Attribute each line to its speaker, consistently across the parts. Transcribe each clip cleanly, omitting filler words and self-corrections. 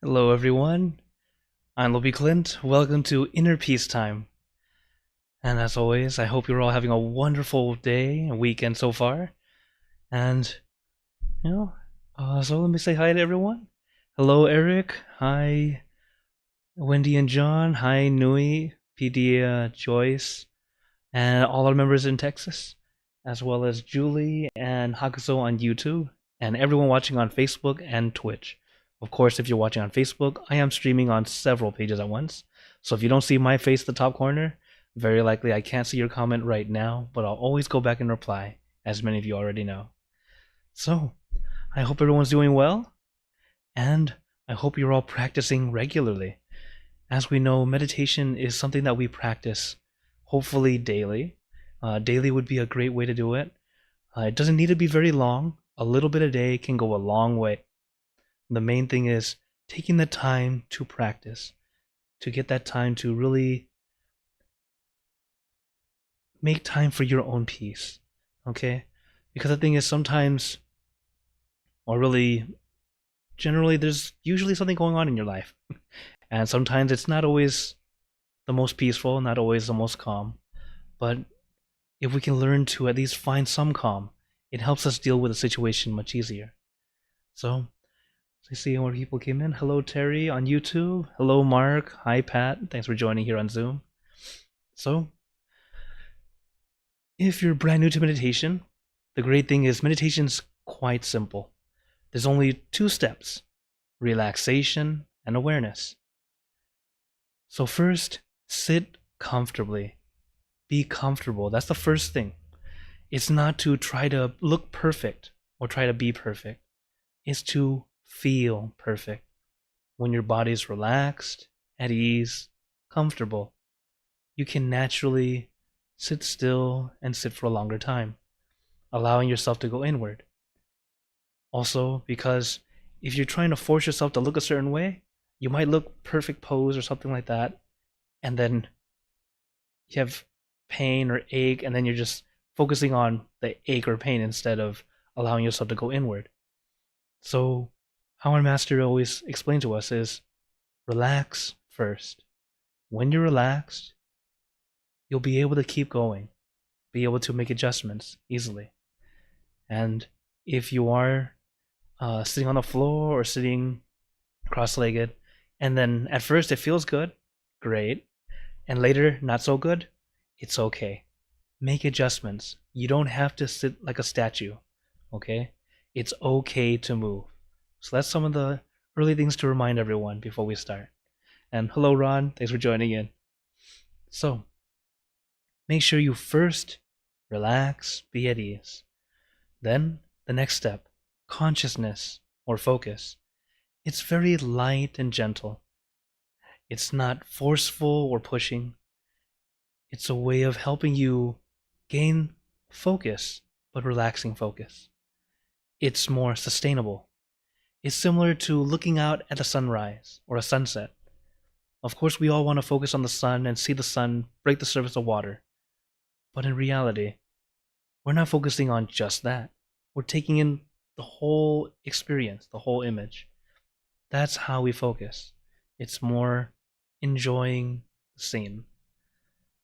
Speaker 1: Hello, everyone. I'm Lobby Clint. Welcome to Inner Peace Time. And as always, I hope you're all having a wonderful day and weekend so far. And, so let me say hi to everyone. Hello, Eric. Hi, Wendy and John. Hi, Nui, PD, Joyce, and all our members in Texas, as well as Julie and Hakuso on YouTube, and everyone watching on Facebook and Twitch. Of course, if you're watching on Facebook, I am streaming on several pages at once. So if you don't see my face in the top corner, very likely I can't see your comment right now, but I'll always go back and reply, as many of you already know. So, I hope everyone's doing well, and I hope you're all practicing regularly. As we know, meditation is something that we practice, hopefully daily. Daily would be a great way to do it. It doesn't need to be very long. A little bit a day can go a long way. The main thing is taking the time to practice, to get that time to really make time for your own peace, okay? Because the thing is sometimes, or really, generally, there's usually something going on in your life. And sometimes it's not always the most peaceful, not always the most calm. But if we can learn to at least find some calm, it helps us deal with a situation much easier. So, I see more people came in. Hello, Terry on YouTube. Hello, Mark. Hi, Pat. Thanks for joining here on Zoom. So, if you're brand new to meditation, the great thing is meditation's quite simple. There's only two steps: relaxation and awareness. So first, sit comfortably. Be comfortable. That's the first thing. It's not to try to look perfect or try to be perfect. It's to feel perfect. When your body's relaxed, at ease, comfortable, you can naturally sit still and sit for a longer time, allowing yourself to go inward. Also, because if you're trying to force yourself to look a certain way, you might look perfect pose or something like that, and then you have pain or ache, and then you're just focusing on the ache or pain instead of allowing yourself to go inward. So, how our master always explained to us is relax first. When you're relaxed, you'll be able to keep going, be able to make adjustments easily. And if you are sitting on the floor or sitting cross-legged, and then at first it feels good, great, and later not so good, it's okay. Make adjustments. You don't have to sit like a statue, okay? It's okay to move. So that's some of the early things to remind everyone before we start. And hello, Ron. Thanks for joining in. So, make sure you first relax, be at ease. Then, the next step, consciousness or focus. It's very light and gentle. It's not forceful or pushing. It's a way of helping you gain focus, but relaxing focus. It's more sustainable. It's similar to looking out at a sunrise or a sunset. Of course, we all want to focus on the sun and see the sun break the surface of water. But in reality, we're not focusing on just that. We're taking in the whole experience, the whole image. That's how we focus. It's more enjoying the scene.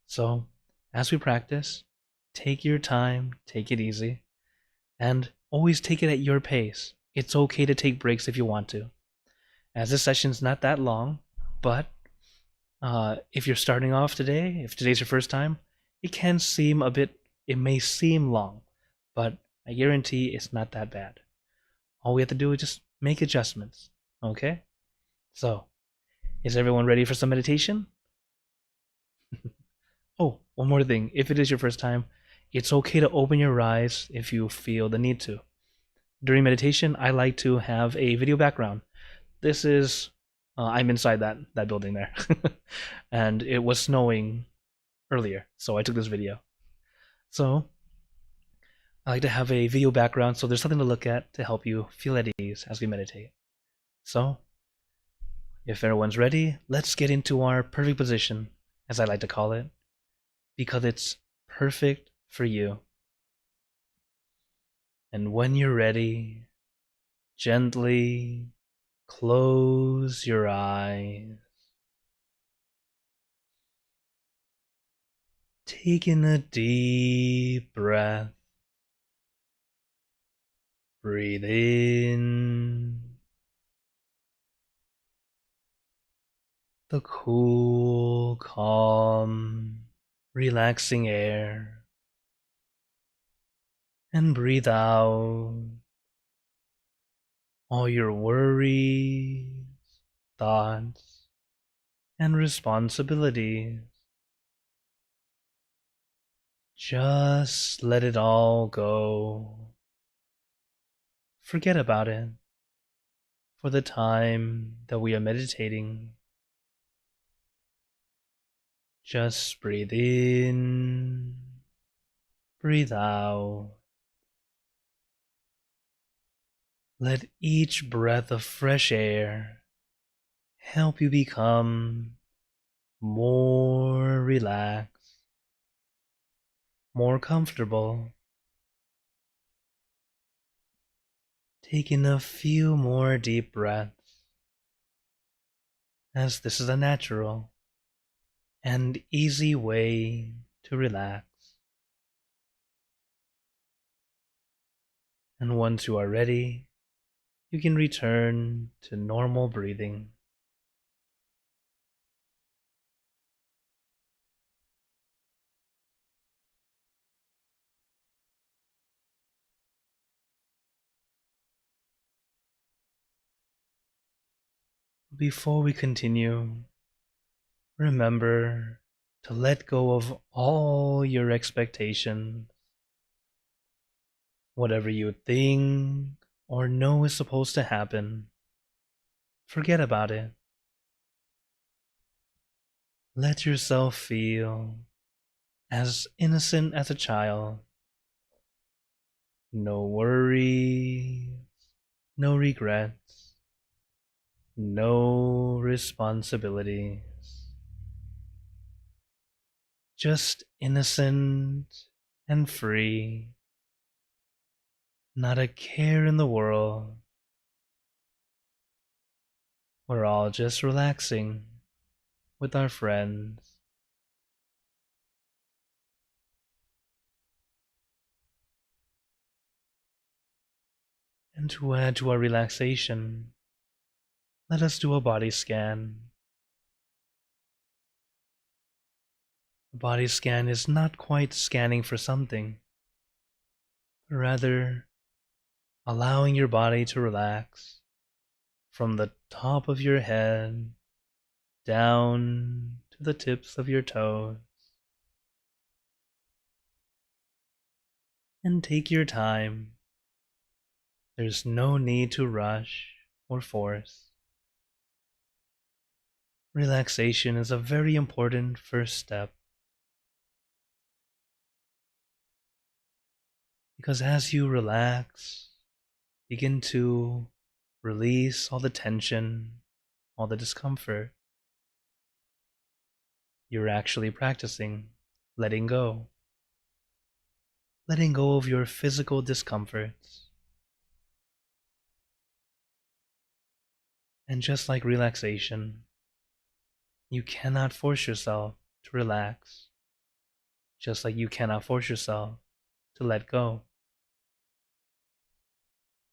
Speaker 1: So, as we practice, take your time, take it easy, and always take it at your pace. It's okay to take breaks if you want to. As this session's not that long, but if you're starting off today, if today's your first time, it may seem long, but I guarantee it's not that bad. All we have to do is just make adjustments, okay? So, is everyone ready for some meditation? Oh, one more thing. If it is your first time, it's okay to open your eyes if you feel the need to. During meditation, I like to have a video background. This is, I'm inside that building there. And it was snowing earlier, so I took this video. So, I like to have a video background so there's something to look at to help you feel at ease as we meditate. So, if everyone's ready, let's get into our perfect position, as I like to call it, because it's perfect for you. And when you're ready, gently close your eyes. Take in a deep breath. Breathe in the cool, calm, relaxing air, and breathe out all your worries, thoughts, and responsibilities. Just let it all go. Forget about it for the time that we are meditating. Just breathe in, breathe out. Let each breath of fresh air help you become more relaxed, more comfortable. Take in a few more deep breaths, as this is a natural and easy way to relax. And once you are ready, you can return to normal breathing. Before we continue, remember to let go of all your expectations. Whatever you think or know is supposed to happen, forget about it. Let yourself feel as innocent as a child. No worries, no regrets, no responsibilities. Just innocent and free. Not a care in the world. We're all just relaxing with our friends. And to add to our relaxation, let us do a body scan. A body scan is not quite scanning for something, but rather allowing your body to relax from the top of your head down to the tips of your toes. And take your time. There's no need to rush or force. Relaxation is a very important first step, because as you relax, begin to release all the tension, all the discomfort. You're actually practicing letting go. Letting go of your physical discomforts. And just like relaxation, you cannot force yourself to relax, just like you cannot force yourself to let go.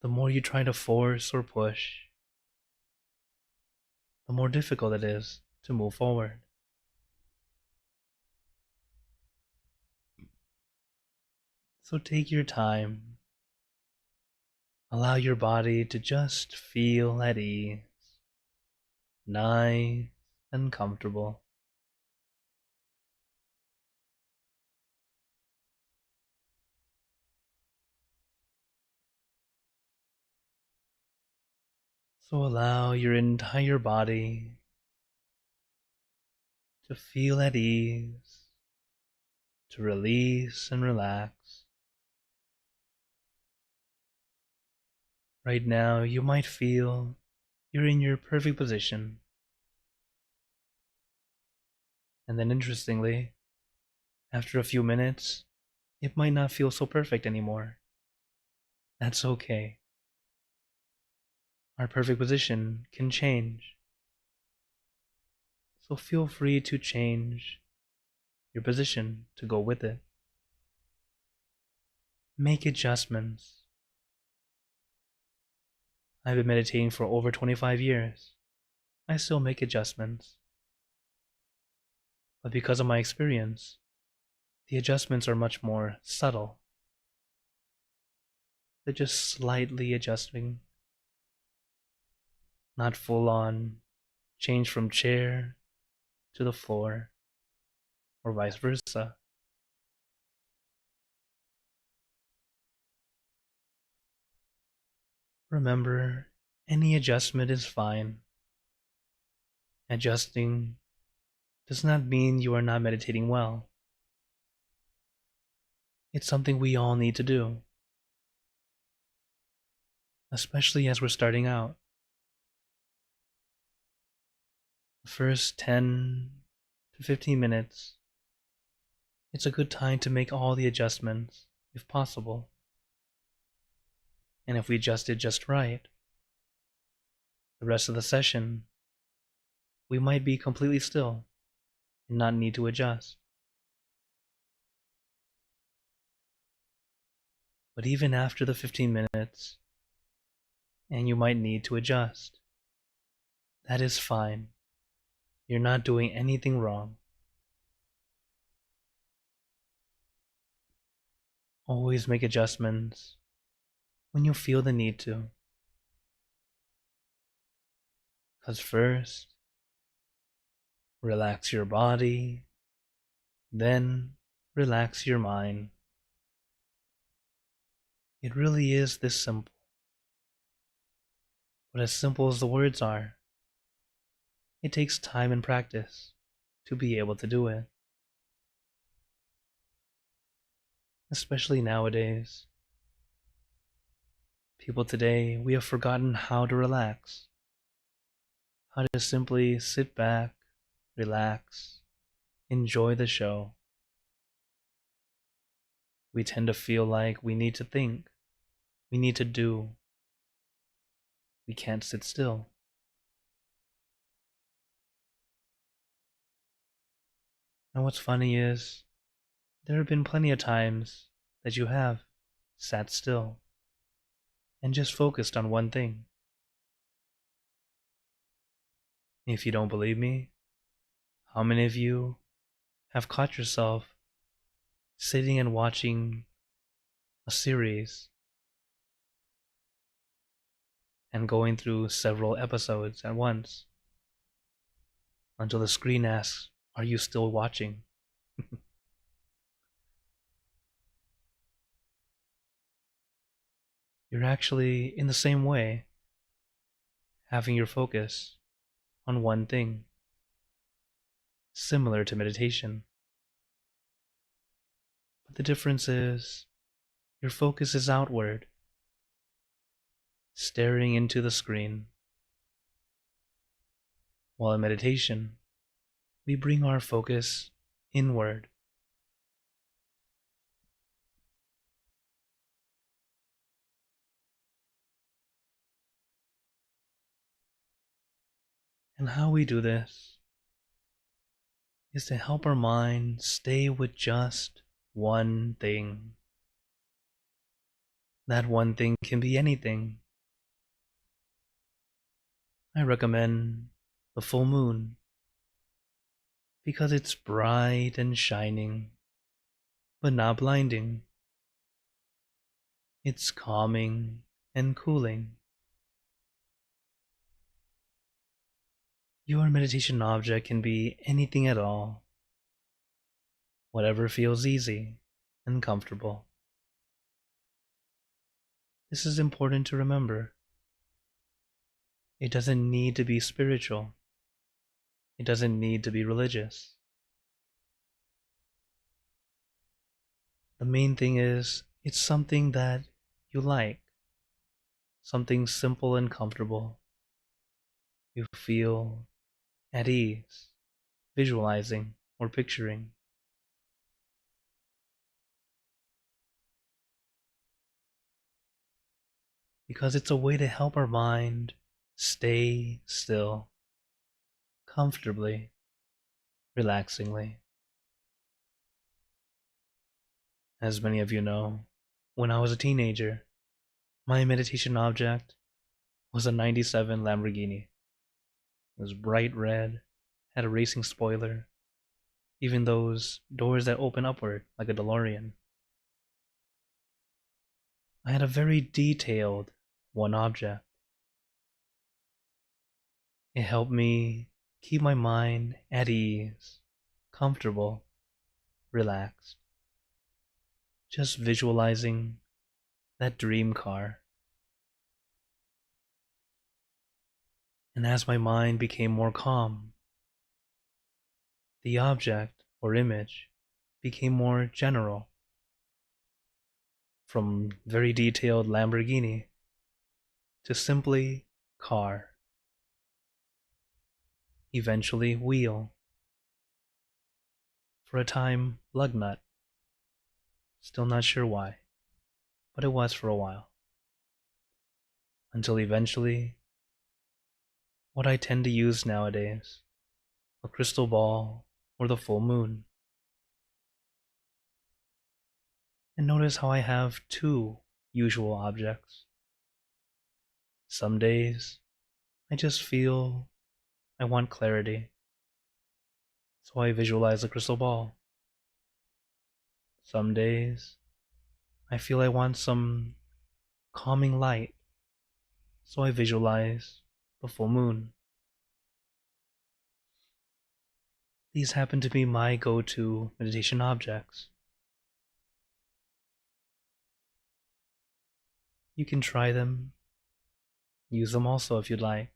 Speaker 1: The more you try to force or push, the more difficult it is to move forward. So take your time. Allow your body to just feel at ease, nice and comfortable. So allow your entire body to feel at ease, to release and relax. Right now, you might feel you're in your perfect position. And then interestingly, after a few minutes, it might not feel so perfect anymore. That's okay. Our perfect position can change. So feel free to change your position to go with it. Make adjustments. I've been meditating for over 25 years. I still make adjustments. But because of my experience, the adjustments are much more subtle. They're just slightly adjusting, not full on change from chair to the floor, or vice versa. Remember, any adjustment is fine. Adjusting does not mean you are not meditating well. It's something we all need to do, especially as we're starting out. The first 10 to 15 minutes, it's a good time to make all the adjustments, if possible. And if we adjust it just right, the rest of the session, we might be completely still and not need to adjust. But even after the 15 minutes, and you might need to adjust, that is fine. You're not doing anything wrong. Always make adjustments when you feel the need to. Because first, relax your body, then relax your mind. It really is this simple. But as simple as the words are, it takes time and practice to be able to do it. Especially nowadays. People today, we have forgotten how to relax. How to simply sit back, relax, enjoy the show. We tend to feel like we need to think, we need to do. We can't sit still. And what's funny is, there have been plenty of times that you have sat still and just focused on one thing. If you don't believe me, how many of you have caught yourself sitting and watching a series and going through several episodes at once until the screen asks, "Are you still watching?" You're actually, in the same way, having your focus on one thing, similar to meditation. But the difference is, your focus is outward, staring into the screen. While in meditation, we bring our focus inward. And how we do this is to help our mind stay with just one thing. That one thing can be anything. I recommend the full moon because it's bright and shining, but not blinding. It's calming and cooling. Your meditation object can be anything at all, whatever feels easy and comfortable. This is important to remember. It doesn't need to be spiritual. It doesn't need to be religious. The main thing is, it's something that you like, something simple and comfortable. You feel at ease, visualizing or picturing. Because it's a way to help our mind Stay still, comfortably, relaxingly. As many of you know, when I was a teenager, my meditation object was a 97 Lamborghini. It was bright red, had a racing spoiler, even those doors that open upward like a DeLorean. I had a very detailed one object. It helped me keep my mind at ease, comfortable, relaxed. Just visualizing that dream car. And as my mind became more calm, the object or image became more general. From very detailed Lamborghini to simply car. Eventually wheel. For a time, lug nut. Still not sure why, but it was for a while. Until eventually, what I tend to use nowadays, a crystal ball or the full moon. And notice how I have two usual objects. Some days, I just feel I want clarity, so I visualize a crystal ball. Some days, I feel I want some calming light, so I visualize the full moon. These happen to be my go-to meditation objects. You can try them, use them also if you'd like.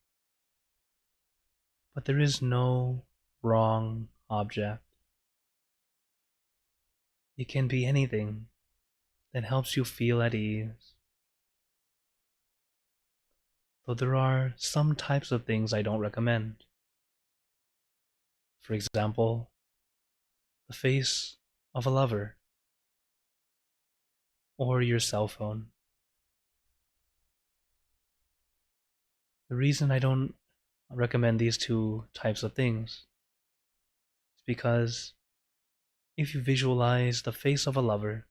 Speaker 1: But there is no wrong object. It can be anything that helps you feel at ease. Though there are some types of things I don't recommend. For example, the face of a lover or your cell phone. The reason I don't recommend these two types of things is because if you visualize the face of a lover,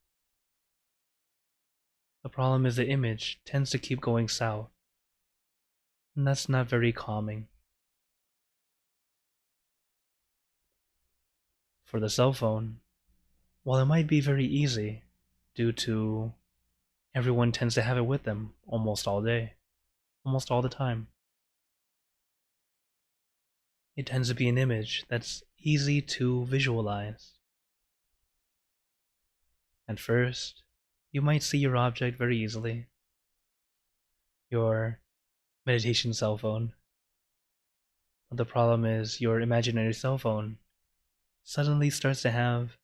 Speaker 1: the problem is the image tends to keep going south, and that's not very calming. For the cell phone, while it might be very easy due to everyone tends to have it with them almost all day, almost all the time, it tends to be an image that's easy to visualize. At first, you might see your object very easily, your meditation cell phone. But the problem is your imaginary cell phone suddenly starts to have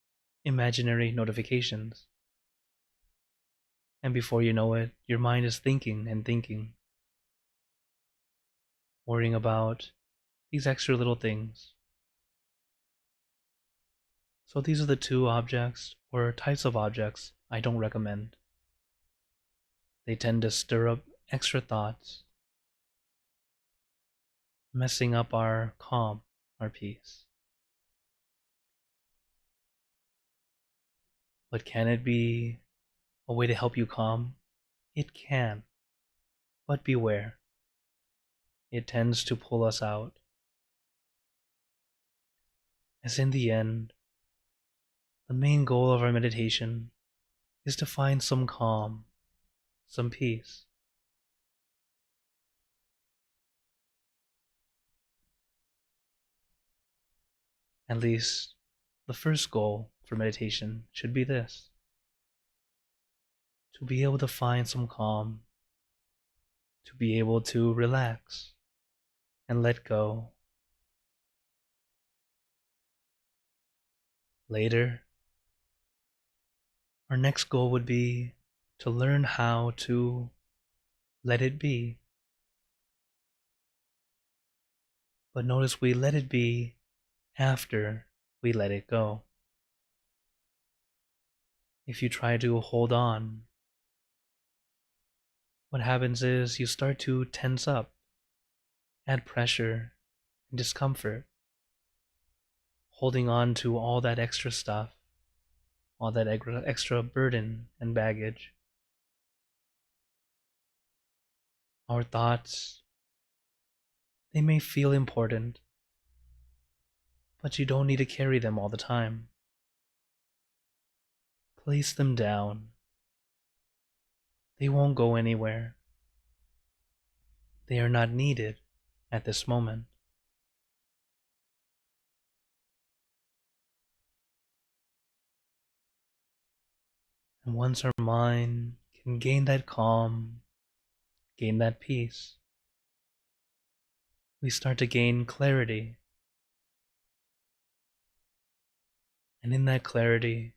Speaker 1: imaginary notifications. And before you know it, your mind is thinking and thinking, worrying about these extra little things. So these are the two objects or types of objects I don't recommend. They tend to stir up extra thoughts, messing up our calm, our peace. But can it be a way to help you calm? It can, but beware. It tends to pull us out. As in the end, the main goal of our meditation is to find some calm, some peace. At least, the first goal for meditation should be this: to be able to find some calm, to be able to relax and let go. Later, our next goal would be to learn how to let it be. But notice we let it be after we let it go. If you try to hold on, what happens is you start to tense up add pressure and discomfort, holding on to all that extra stuff, all that extra burden and baggage. Our thoughts, they may feel important, but you don't need to carry them all the time. Place them down. They won't go anywhere. They are not needed at this moment. And once our mind can gain that calm, gain that peace, we start to gain clarity. And in that clarity,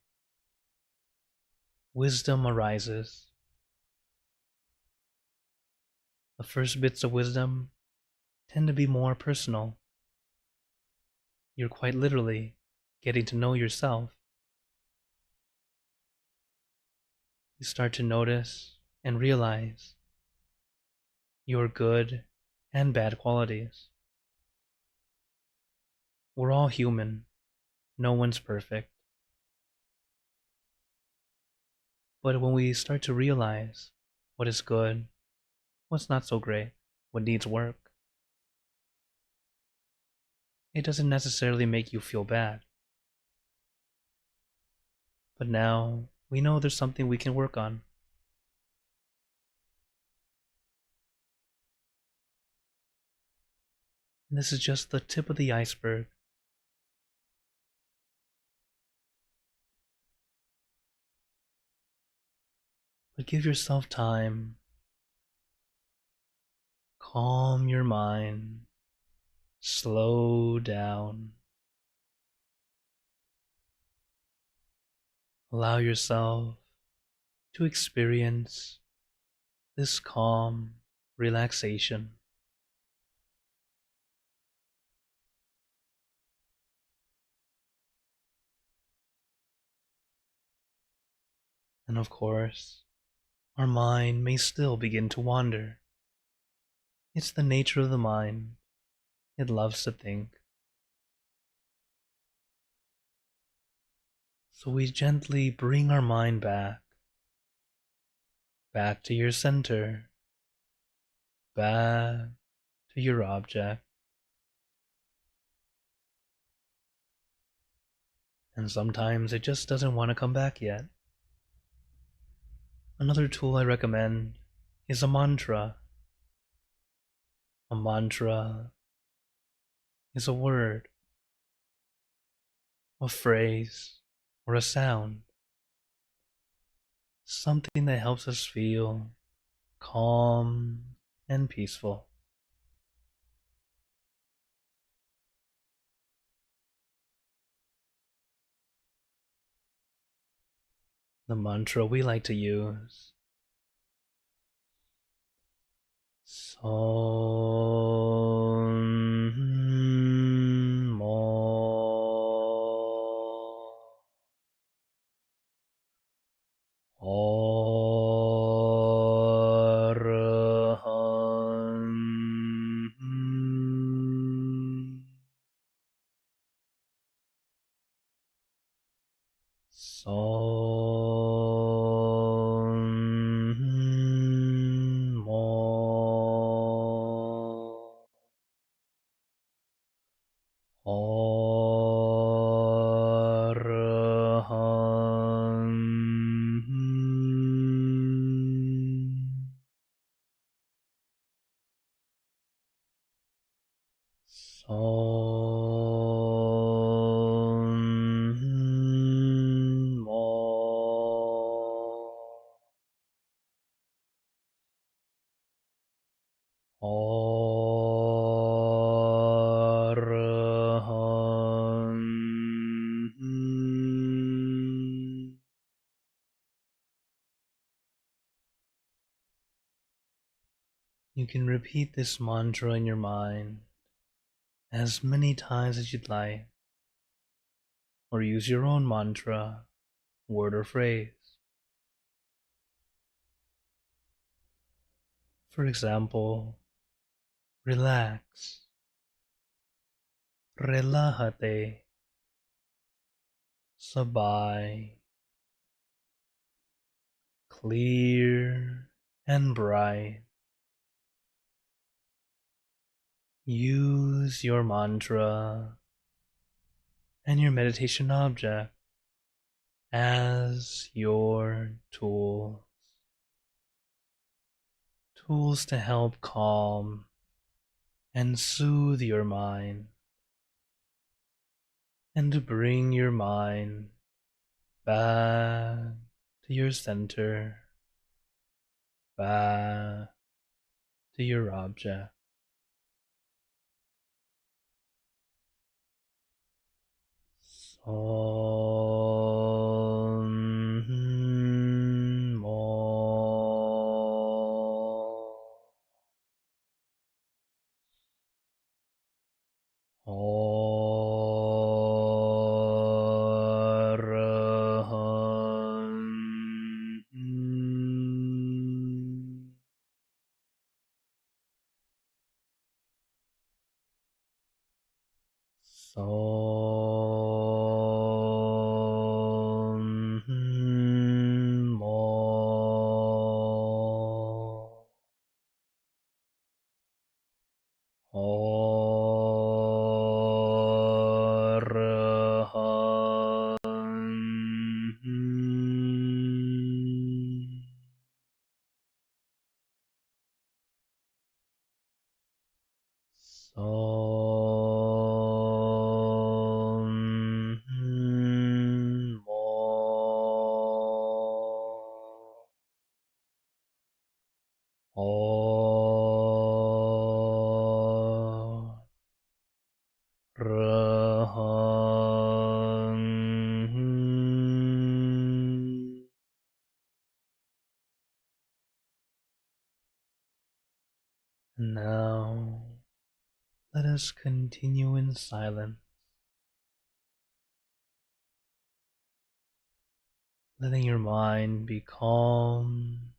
Speaker 1: wisdom arises. The first bits of wisdom tend to be more personal. You're quite literally getting to know yourself. You start to notice and realize your good and bad qualities. We're all human. No one's perfect. But when we start to realize what is good, what's not so great, what needs work, it doesn't necessarily make you feel bad. But now we know there's something we can work on. And this is just the tip of the iceberg. But give yourself time. Calm your mind. Slow down. Allow yourself to experience this calm relaxation. And of course, our mind may still begin to wander. It's the nature of the mind. It loves to think. So we gently bring our mind back to your center, back to your object. And sometimes it just doesn't want to come back yet. Another tool I recommend is a mantra. A mantra is a word, a phrase, or a sound. Something that helps us feel calm and peaceful. The mantra we like to use: Son Mo Arahant Son Mo Arahant Son Mo Arahant. You can repeat this mantra in your mind as many times as you'd like, or use your own mantra, word or phrase. For example, Relax. Relájate. Sabay. Clear and bright. Use your mantra and your meditation object as your tools to help calm and soothe your mind, and to bring your mind back to your center, back to your object. Now, let us continue in silence, letting your mind be calm,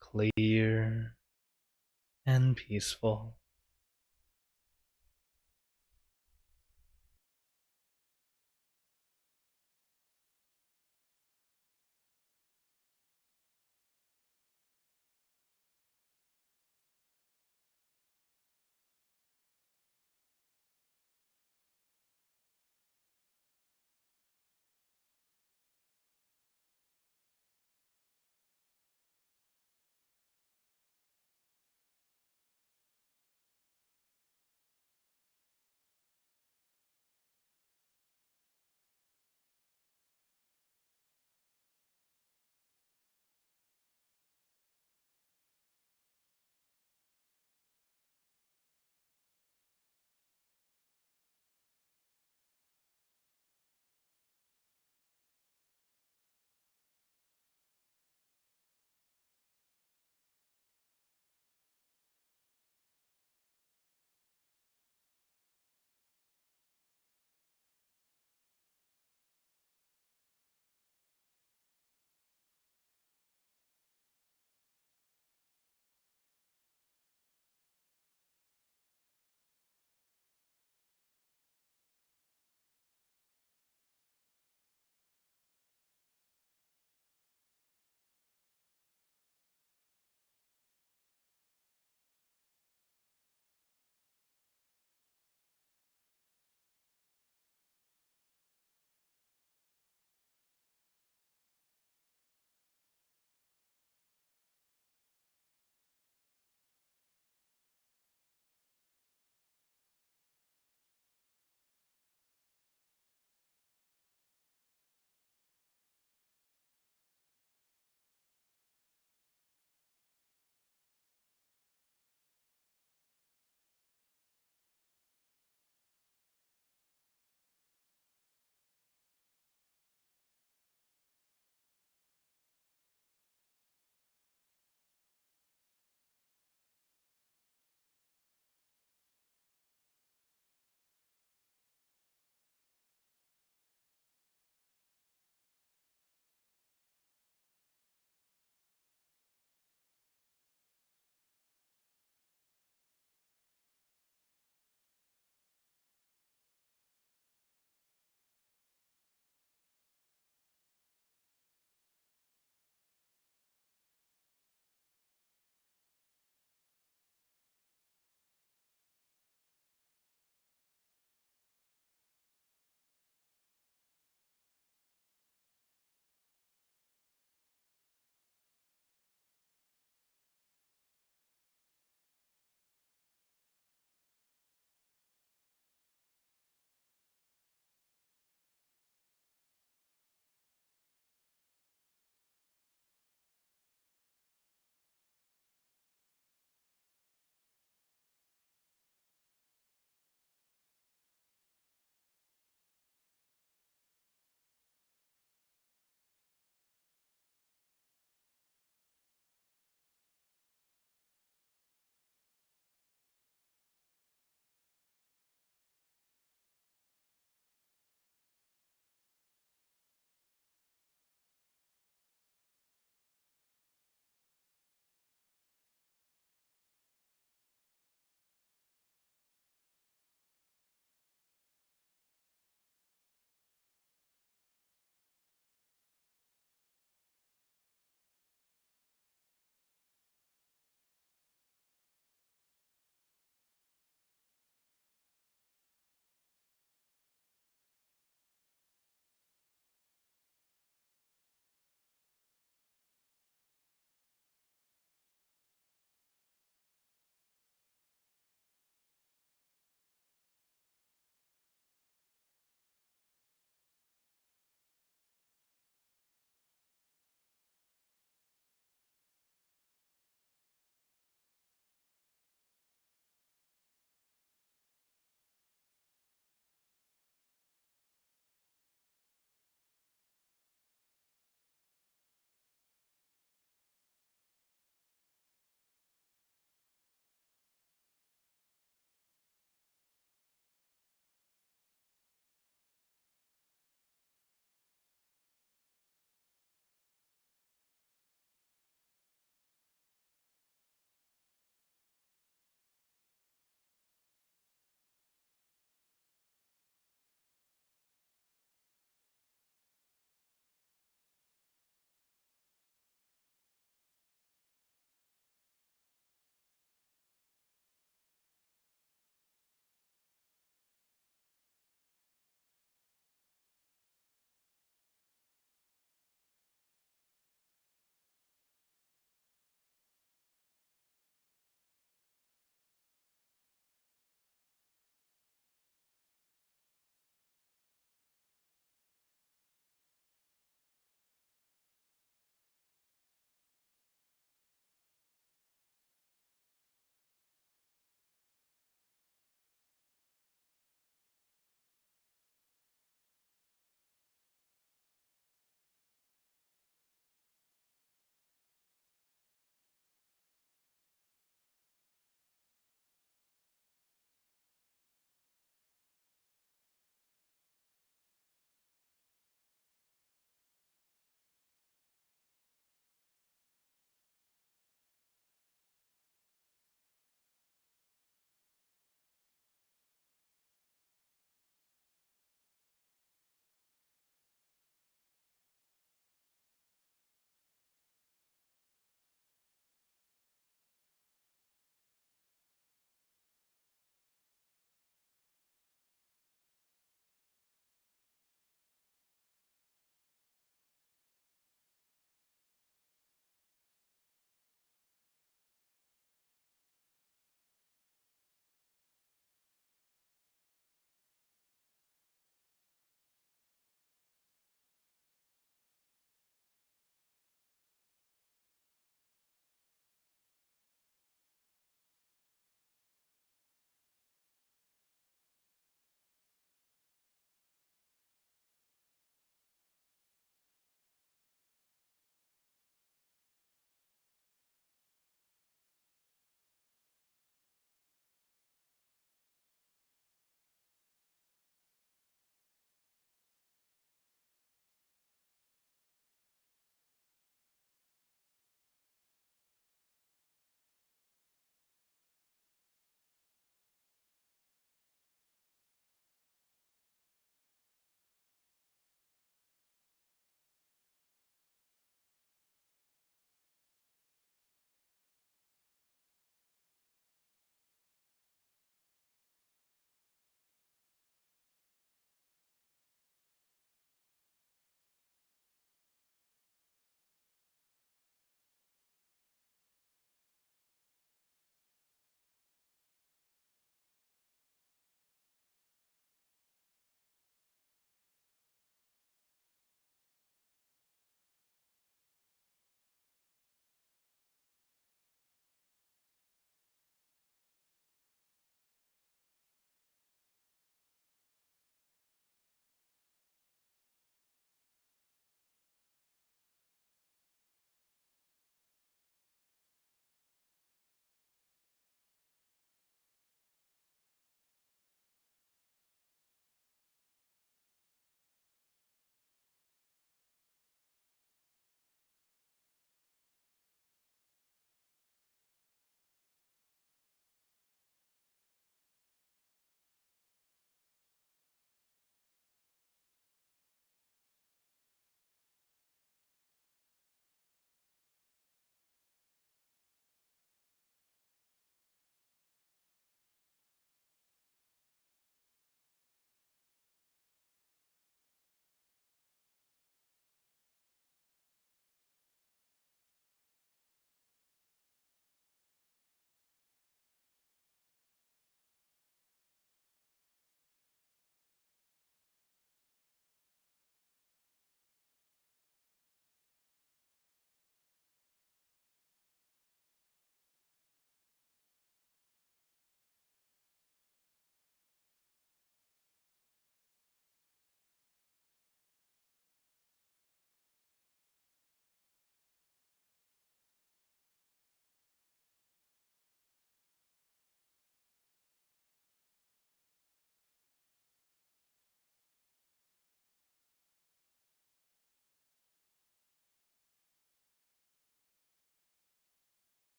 Speaker 1: clear, and peaceful.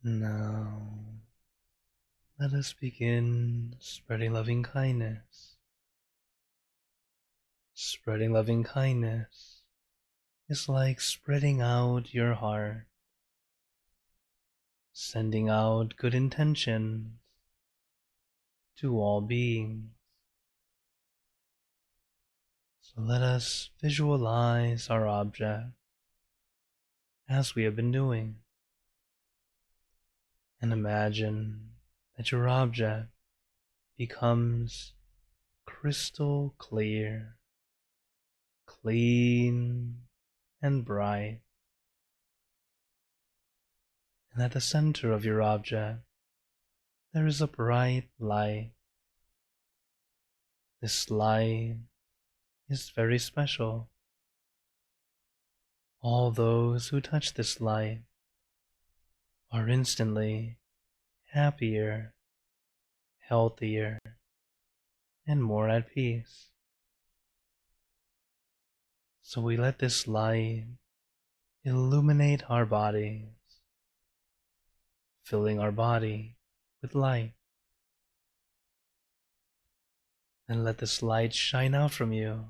Speaker 1: Now, let us begin spreading loving kindness. Spreading loving kindness is like spreading out your heart, sending out good intentions to all beings. So let us visualize our object as we have been doing, and imagine that your object becomes crystal clear, clean and bright, and at the center of your object there is a bright light. This light is very special. All those who touch this light are instantly happier, healthier, and more at peace. So we let this light illuminate our bodies, filling our body with light. And let this light shine out from you,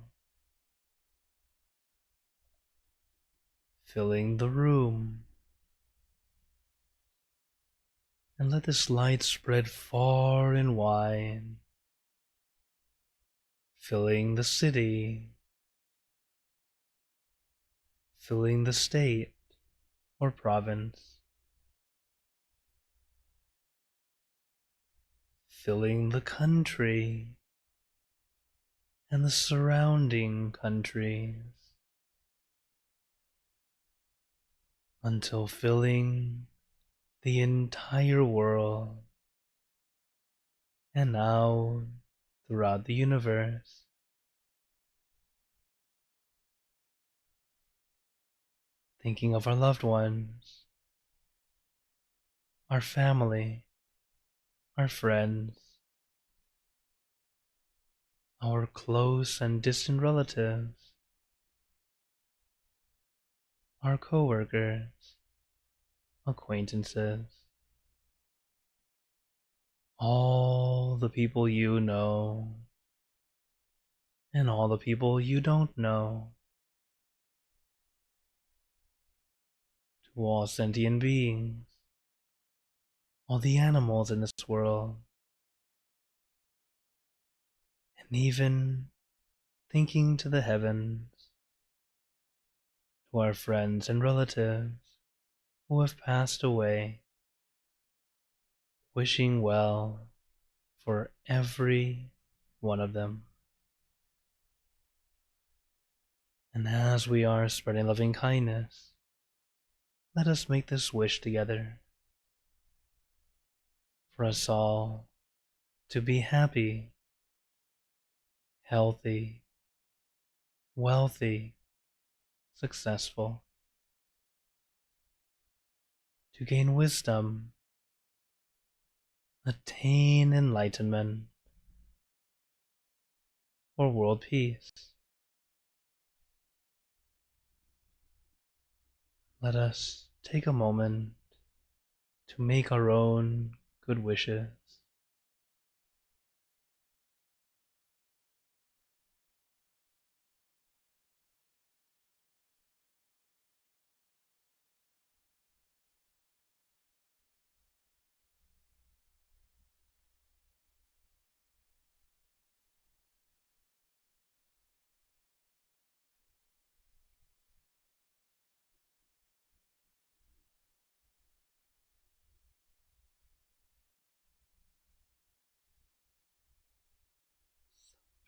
Speaker 1: filling the room. And let this light spread far and wide, filling the city, filling the state or province, filling the country and the surrounding countries, until filling the entire world and out throughout the universe. Thinking of our loved ones, our family, our friends, our close and distant relatives, our co-workers, acquaintances, all the people you know, and all the people you don't know, to all sentient beings, all the animals in this world, and even thinking to the heavens, to our friends and relatives who have passed away, wishing well for every one of them. And as we are spreading loving kindness, let us make this wish together for us all to be happy, healthy, wealthy, successful, to gain wisdom, attain enlightenment, or world peace. Let us take a moment to make our own good wishes.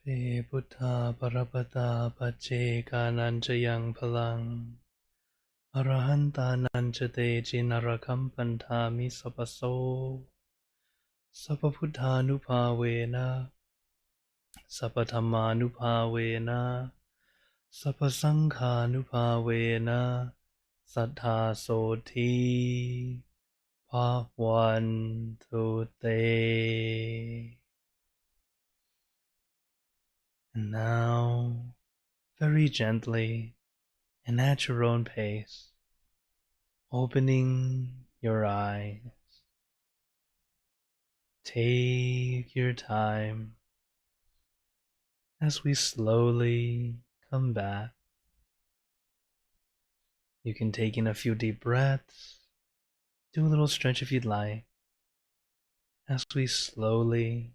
Speaker 1: Pe Buddha Parapata Pache Kananchayang Palang Arahanta Nanchate Jinarakam Pantami Sapaso Sapabuddhanupavena Sapathamanupavena Sapasanghanupavena Sattha Soti Bhavantu Te. And now, very gently and at your own pace, opening your eyes, Take your time as we slowly come back. You can take in a few deep breaths, do a little stretch if you'd like, as we slowly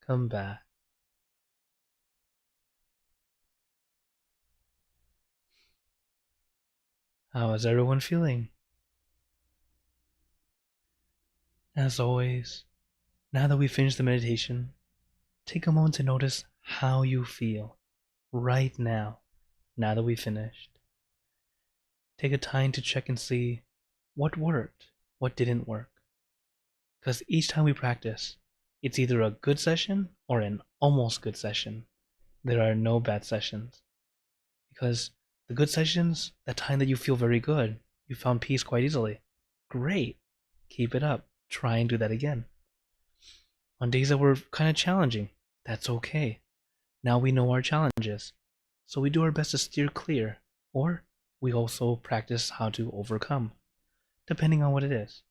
Speaker 1: come back. How is everyone feeling? As always, now that we've finished the meditation, take a moment to notice how you feel right now that we finished. Take a time to check and see what worked, what didn't work. Because each time we practice, it's either a good session or an almost good session. There are no bad sessions. Because the good sessions, that time that you feel very good, you found peace quite easily. Great. Keep it up. Try and do that again. On days that were kind of challenging, that's okay. Now we know our challenges. So we do our best to steer clear, or we also practice how to overcome, depending on what it is.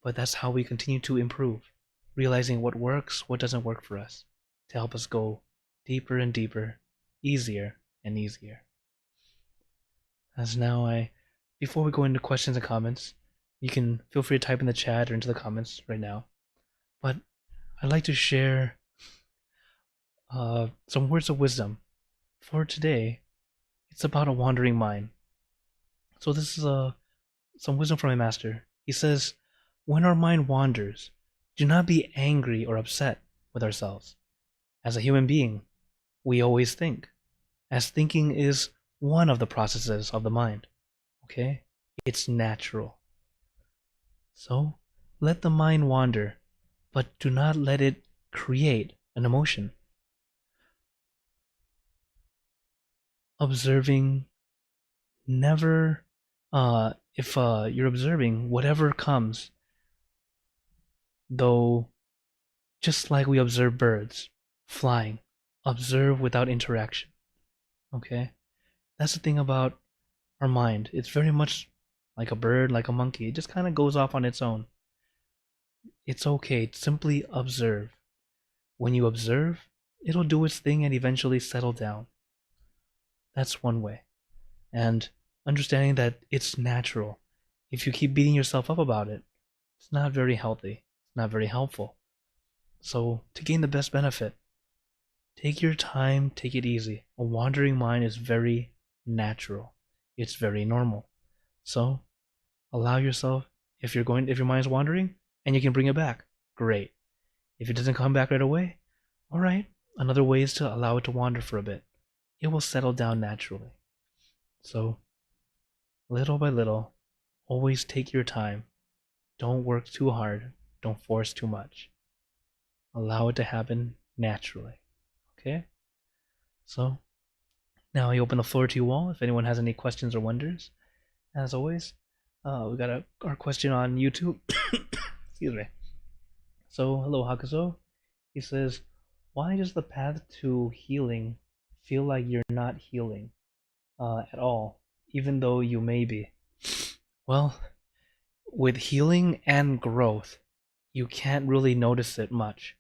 Speaker 1: But that's how we continue to improve, realizing what works, what doesn't work for us, to help us go deeper and deeper, easier and easier. As now before we go into questions and comments, you can feel free to type in the chat or into the comments right now. But I'd like to share some words of wisdom. For today, it's about a wandering mind. So this is some wisdom from my master. He says, when our mind wanders, do not be angry or upset with ourselves. As a human being, we always think, as thinking is one of the processes of the mind. Okay? It's natural. So, let the mind wander, but do not let it create an emotion. Observing, never, if you're observing whatever comes, though, just like we observe birds flying, observe without interaction. Okay? That's the thing about our mind. It's very much like a bird, like a monkey. It just kind of goes off on its own. It's okay. Simply observe. When you observe, it'll do its thing and eventually settle down. That's one way. And understanding that it's natural. If you keep beating yourself up about it, it's not very healthy. It's not very helpful. So, to gain the best benefit, take your time, take it easy. A wandering mind is very natural. It's very normal. So, allow yourself, if your mind's wandering and you can bring it back, great. If it doesn't come back right away, all right, another way is to allow it to wander for a bit. It will settle down naturally. So, little by little, always take your time. Don't work too hard. Don't force too much. Allow it to happen naturally. Okay? So, now I open the floor to you all if anyone has any questions or wonders. As always, we got our question on YouTube. Excuse me. So, hello Hakuso. He says, why does the path to healing feel like you're not healing at all, even though you may be? Well, with healing and growth, you can't really notice it much.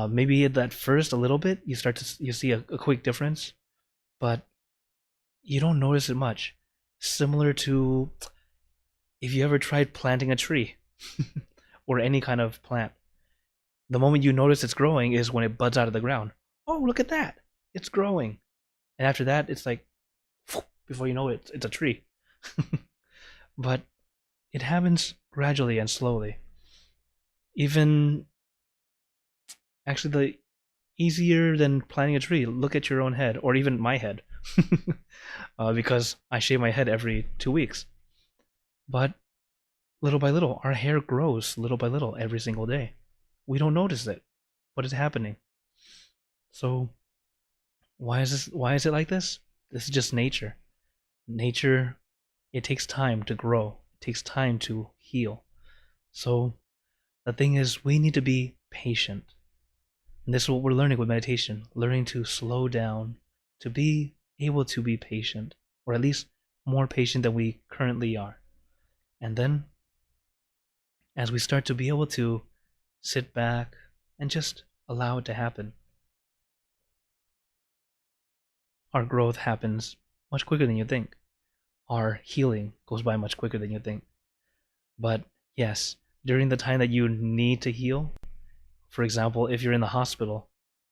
Speaker 1: Maybe at first a little bit, you see a quick difference, but you don't notice it much. Similar to if you ever tried planting a tree or any kind of plant. The moment you notice it's growing is when it buds out of the ground. Oh, look at that. It's growing. And after that, it's like, before you know it, it's a tree. But it happens gradually and slowly. Even, actually, the easier than planting a tree, look at your own head, or even my head. Because I shave my head every 2 weeks. But little by little, our hair grows little by little every single day. We don't notice it, but it's happening. So, why is it like this? This is just nature. Nature, it takes time to grow. It takes time to heal. So, the thing is, we need to be patient. And this is what we're learning with meditation, learning to slow down, to be able to be patient, or at least more patient than we currently are. And then, as we start to be able to sit back, and just allow it to happen. Our growth happens much quicker than you think. Our healing goes by much quicker than you think. But yes, during the time that you need to heal, for example, if you're in the hospital,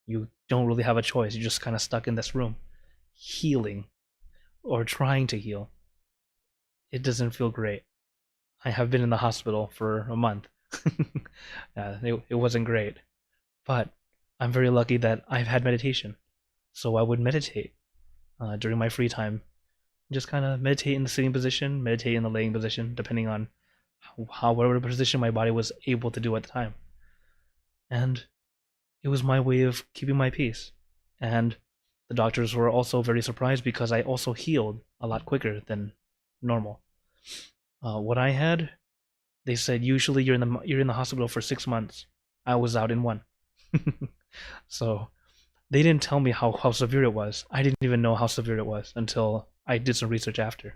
Speaker 1: you don't really have a choice. You're just kind of stuck in this room, healing or trying to heal. It doesn't feel great. I have been in the hospital for a month. It wasn't great. But I'm very lucky that I've had meditation. So I would meditate during my free time. Just kind of meditate in the sitting position, meditate in the laying position, depending on whatever position my body was able to do at the time. And it was my way of keeping my peace. And the doctors were also very surprised because I also healed a lot quicker than normal. What I had, they said usually you're in the hospital for 6 months. I was out in 1. So they didn't tell me how severe it was. I didn't even know how severe it was until I did some research after.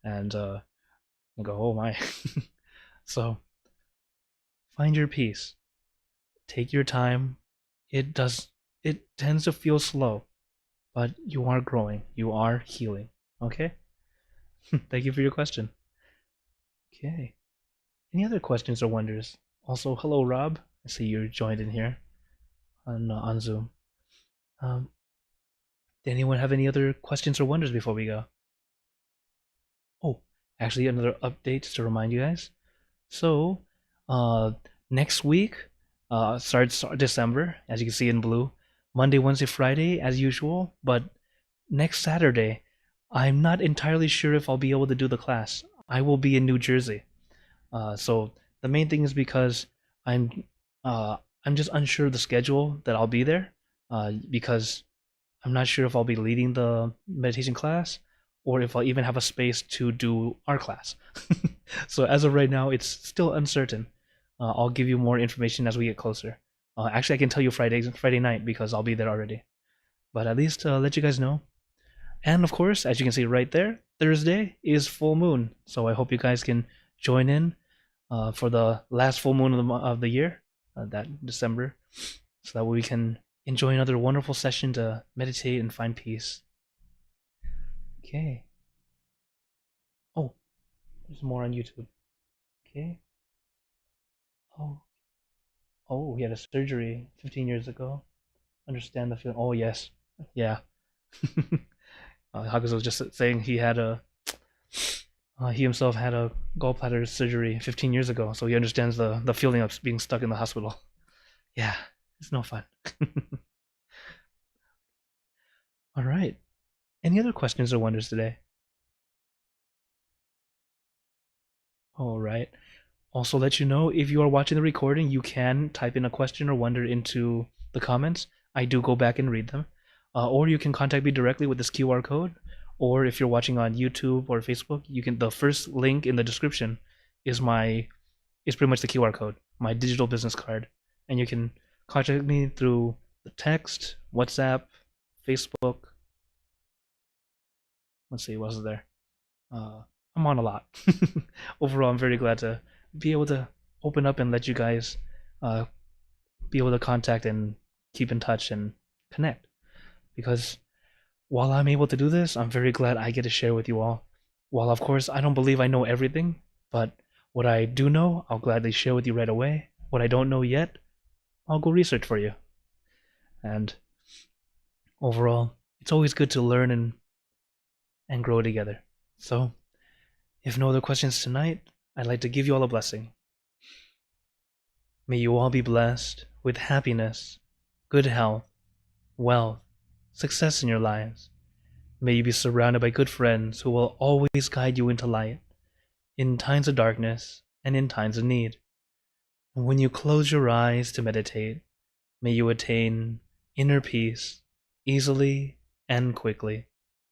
Speaker 1: And I go, oh my. So find your peace. Take your time. It tends to feel slow, but you are growing. You are healing. Okay? Thank you for your question. Okay. Any other questions or wonders? Also, hello, Rob. I see you're joined in here on Zoom. Did anyone have any other questions or wonders before we go? Oh, actually, another update to remind you guys. So, next week starts December, as you can see in blue. Monday, Wednesday, Friday, as usual. But next Saturday, I'm not entirely sure if I'll be able to do the class. I will be in New Jersey. So the main thing is because I'm just unsure of the schedule that I'll be there. Because I'm not sure if I'll be leading the meditation class or if I'll even have a space to do our class. So as of right now, it's still uncertain. I'll give you more information as we get closer. Actually, I can tell you Friday night because I'll be there already. But at least let you guys know. And of course, as you can see right there, Thursday is full moon. So I hope you guys can join in for the last full moon of the year, that December, so that we can enjoy another wonderful session to meditate and find peace. Okay. Oh, there's more on YouTube. Okay. Oh, he had a surgery 15 years ago. Understand the feeling. Oh, yes. Yeah. Hakus was just saying he himself had a gallbladder surgery 15 years ago, so he understands the feeling of being stuck in the hospital. Yeah, it's no fun. All right. Any other questions or wonders today? All right. Also, let you know, if you are watching the recording, you can type in a question or wonder into the comments. I do go back and read them. Or you can contact me directly with this QR code. Or if you're watching on YouTube or Facebook, the first link in the description is pretty much the QR code, my digital business card. And you can contact me through the text, WhatsApp, Facebook. Let's see, what else is there? I'm on a lot. Overall, I'm very glad to be able to open up and let you guys be able to contact and keep in touch and connect. Because while I'm able to do this, I'm very glad I get to share with you all. While of course I don't believe I know everything, but what I do know, I'll gladly share with you right away. What I don't know yet, I'll go research for you. And overall, it's always good to learn and grow together. So, if no other questions tonight, I'd like to give you all a blessing. May you all be blessed with happiness, good health, wealth, success in your lives. May you be surrounded by good friends who will always guide you into light, in times of darkness and in times of need. And when you close your eyes to meditate, may you attain inner peace easily and quickly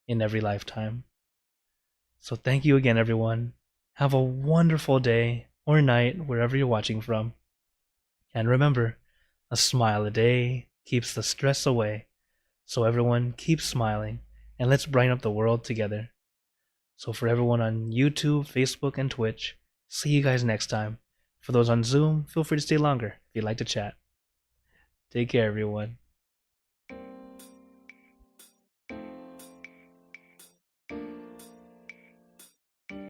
Speaker 1: in every lifetime. So thank you again, everyone. Have a wonderful day or night wherever you're watching from. And remember, a smile a day keeps the stress away. So everyone, keep smiling and let's brighten up the world together. So for everyone on YouTube, Facebook, and Twitch, see you guys next time. For those on Zoom, feel free to stay longer. if you'd like to chat. Take care, everyone.